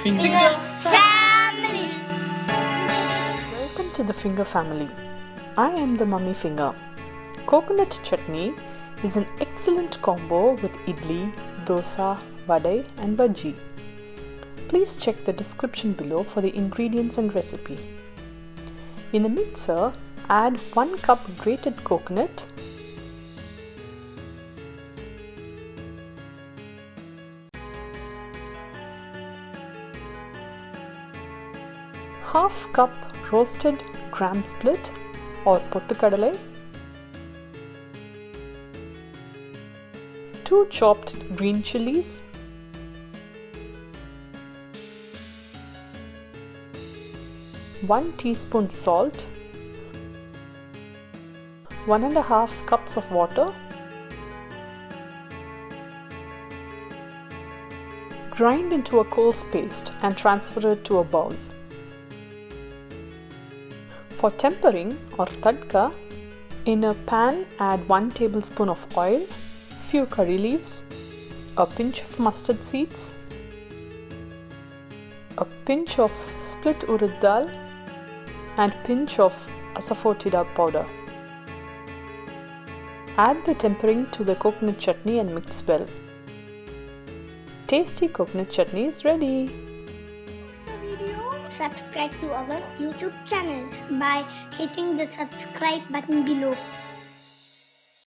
Finger Family. Welcome to the Finger Family. I am the Mummy Finger. Coconut chutney is an excellent combo with idli, dosa, vadai and bajji. Please check the description below for the ingredients and recipe. In a mixer, add 1 cup grated coconut, half cup roasted gram split or pottu kadalai, 2 chopped green chilies, 1 teaspoon salt, 1.5 cups of water, grind into a coarse paste and transfer it to a bowl. For tempering or tadka, in a pan add 1 tablespoon of oil, few curry leaves, a pinch of mustard seeds, a pinch of split urid dhal and pinch of asafoetida powder. Add the tempering to the coconut chutney and mix well. Tasty coconut chutney is ready. Subscribe to our YouTube channel by hitting the subscribe button below.